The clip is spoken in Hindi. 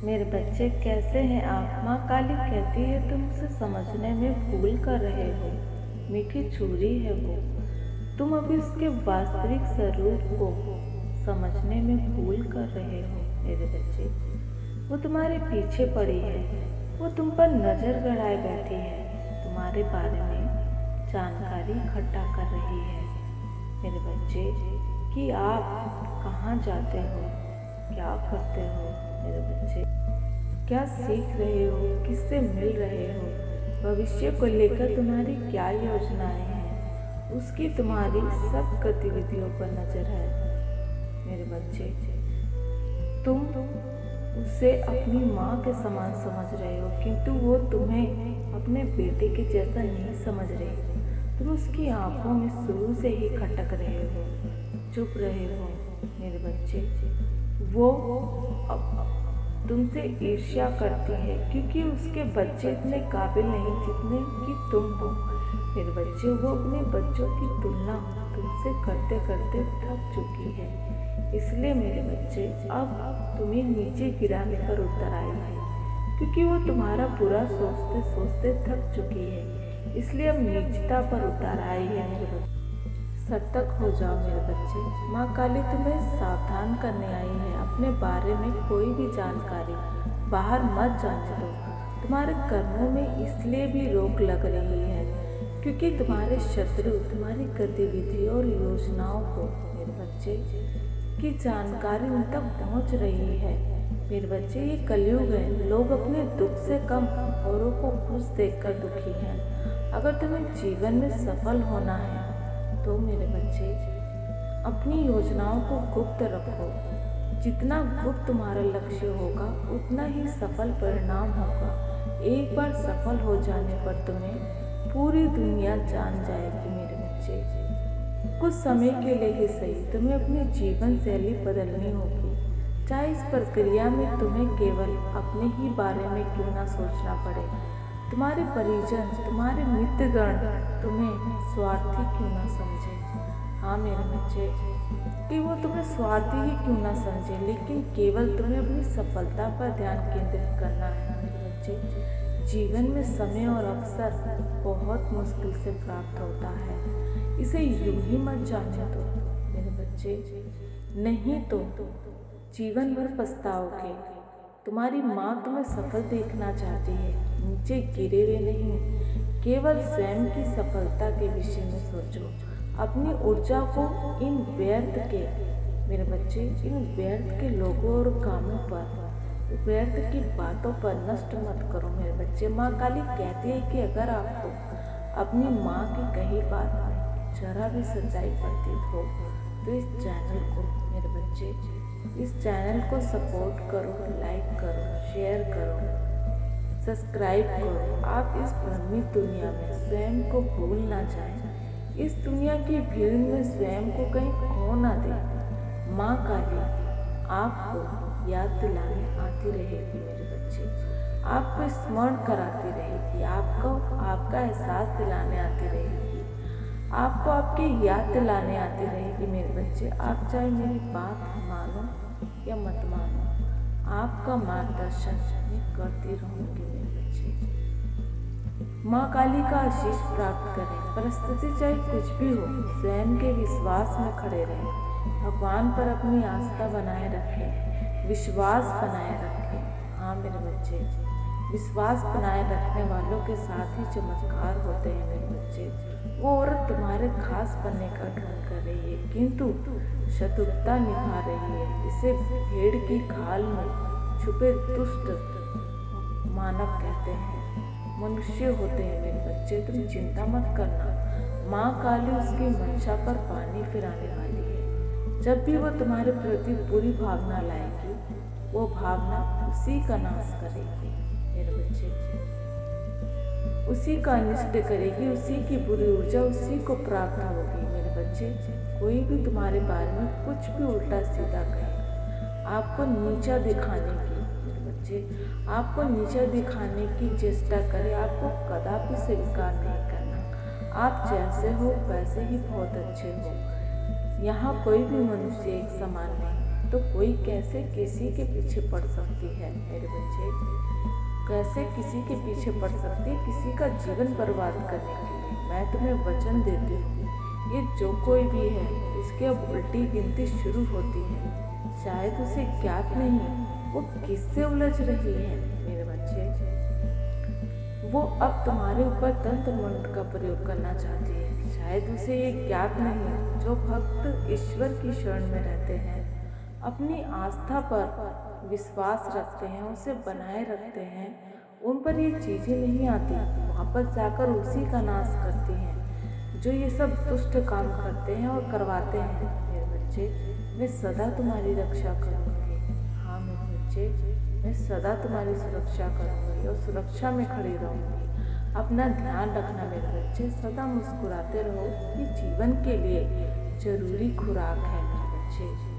मेरे बच्चे कैसे हैं आप? माँ काली कहती है तुम उसे समझने में भूल कर रहे हो। मीठी छुरी है वो। तुम अभी उसके वास्तविक स्वरूप को समझने में भूल कर रहे हो मेरे बच्चे। वो तुम्हारे पीछे पड़ी है। वो तुम पर नजर गड़ाए बैठी है। तुम्हारे बारे में जानकारी इकट्ठा कर रही है मेरे बच्चे कि आप कहाँ जाते हो, क्या करते हो मेरे बच्चे, क्या सीख रहे हो, किससे मिल रहे हो, भविष्य को लेकर तुम्हारी क्या योजनाएं हैं, उसकी तुम्हारी सब गतिविधियों पर नजर है मेरे बच्चे। तुम उसे अपनी माँ के समान समझ रहे हो, किंतु वो तुम्हें अपने बेटे के जैसा नहीं समझ रही। तुम उसकी आंखों में शुरू से ही खटक रहे हो, चुप रहे हो मेरे बच्चे। वो अब तुमसे ईर्ष्या करती है क्योंकि उसके बच्चे इतने काबिल नहीं जितने कि तुम हो मेरे बच्चे। वो अपने बच्चों की तुलना तुमसे करते करते थक चुकी है, इसलिए मेरे बच्चे अब तुम्हें नीचे गिराने पर उतर आई है, क्योंकि वो तुम्हारा बुरा सोचते सोचते थक चुकी है, इसलिए अब नीचता पर उतर आई है मेरे बच्चे। सतर्क हो जाओ मेरे बच्चे। माँ काली तुम्हें सावधान करने आई है। अपने बारे में कोई भी जानकारी बाहर मत जाने दो। तुम्हारे कर्मों में इसलिए भी रोक लग रही है क्योंकि तुम्हारे शत्रु तुम्हारी गतिविधियों और योजनाओं को मेरे बच्चे की जानकारी उन तक पहुँच रही है मेरे बच्चे। ये कलयुग है। लोग अपने दुख से कम औरों को खुश देखकर दुखी हैं। अगर तुम्हें जीवन में सफल होना है तो मेरे बच्चे अपनी योजनाओं को गुप्त रखो। जितना गुप्त तुम्हारा लक्ष्य होगा उतना ही सफल परिणाम होगा। एक बार सफल हो जाने पर तुम्हें पूरी दुनिया जान जाएगी मेरे बच्चे। कुछ समय के लिए ही सही तुम्हें अपनी जीवन शैली बदलनी होगी, चाहे इस प्रक्रिया में तुम्हें केवल अपने ही बारे में क्यों ना सोचना पड़े। तुम्हारे परिजन तुम्हारे मित्रगण तुम्हें स्वार्थी क्यों ना समझे। हाँ मेरे बच्चे, कि वो तुम्हें स्वार्थी ही क्यों ना समझे, लेकिन केवल तुम्हें अपनी सफलता पर ध्यान केंद्रित करना है मेरे बच्चे। जीवन में समय और अवसर बहुत मुश्किल से प्राप्त होता है, इसे यूं ही मत जाने दो मेरे बच्चे, नहीं तो जीवन भर पछताओगे। तुम्हारी माँ तुम्हें सफल देखना चाहती है, नीचे गिरे हुए नहीं। केवल स्वयं की सफलता के विषय में सोचो। अपनी ऊर्जा को इन व्यर्थ के मेरे बच्चे, इन व्यर्थ के लोगों और कामों पर, व्यर्थ की बातों पर नष्ट मत करो मेरे बच्चे। माँ काली कहती है कि अगर आपको अपनी माँ की कही बात में जरा भी सच्चाई प्रतीत हो तो इस चैनल को मेरे बच्चे, इस चैनल को सपोर्ट करो, लाइक करो, शेयर करो, सब्सक्राइब करो। आप इस भ्रमित दुनिया में स्वयं को भूल ना जाएं। इस दुनिया की भीड़ में स्वयं को कहीं खो ना दें। माँ काली आपको याद दिलाने आती रहेगी मेरे बच्चे, आपको स्मरण कराती रहेगी, आपको आपका एहसास दिलाने आती रहेगी, आपको आपकी याद दिलाने आती रहेगी मेरे बच्चे। आप चाहे मेरी बात मानो या मत मानो, आपका मार्गदर्शन मैं करती रहूँगी मेरे बच्चे। माँ काली का आशीष प्राप्त करें। परिस्थिति चाहे कुछ भी हो, स्वयं के विश्वास में खड़े रहें। भगवान पर अपनी आस्था बनाए रखें, विश्वास बनाए रखें। हाँ मेरे बच्चे, विश्वास बनाए रखने वालों के साथ ही चमत्कार होते हैं मेरे बच्चे। वो औरत तुम्हारे खास बनने का ढोंग कर रही है, किंतु शत्रुता निभा रही है। इसे भेड़ की खाल में छुपे दुष्ट मानव कहते हैं, मनुष्य होते हैं मेरे बच्चे। तुम चिंता मत करना, माँ काली उसकी मंशा पर पानी फिराने वाली है। जब भी वो तुम्हारे प्रति बुरी भावना लाएगी, वो भावना उसी का नाश करेगी मेरे बच्चे, उसी का अनिष्ट करेगी, उसी की बुरी ऊर्जा उसी को प्राप्त होगी मेरे बच्चे। कोई भी तुम्हारे बारे में कुछ भी उल्टा सीधा कहे, आपको नीचा दिखाने की मेरे बच्चे, आपको नीचा दिखाने की चेष्टा करे, आपको कदापि स्वीकार नहीं करना। आप जैसे हो वैसे ही बहुत अच्छे हो। यहाँ कोई भी मनुष्य एक समान नहीं। तो कोई कैसे किसी के पीछे पड़ सकती है मेरे बच्चे? कैसे किसी के पीछे पड़ सकती है किसी का जीवन बर्बाद करने के लिए? मैं तुम्हें वचन देती हूँ, ये जो कोई भी है इसकी अब उल्टी गिनती शुरू होती है। शायद उसे ज्ञात नहीं वो किससे उलझ रही है मेरे बच्चे। वो अब तुम्हारे ऊपर तंत्र मंत्र का प्रयोग करना चाहती है। शायद उसे ये ज्ञात नहीं जो भक्त ईश्वर की शरण में रहते हैं, अपनी आस्था पर विश्वास रखते हैं, उसे बनाए रखते हैं, उन पर ये चीज़ें नहीं आती, वापस जाकर उसी का नाश करती हैं जो ये सब दुष्ट काम करते हैं और करवाते हैं मेरे बच्चे। मैं सदा तुम्हारी रक्षा करूँगी। हाँ मेरे बच्चे, मैं सदा तुम्हारी सुरक्षा करूँगी और सुरक्षा में खड़ी रहूँगी। अपना ध्यान रखना मेरे बच्चे, सदा मुस्कुराते रहो, ये जीवन के लिए जरूरी खुराक है मेरे बच्चे।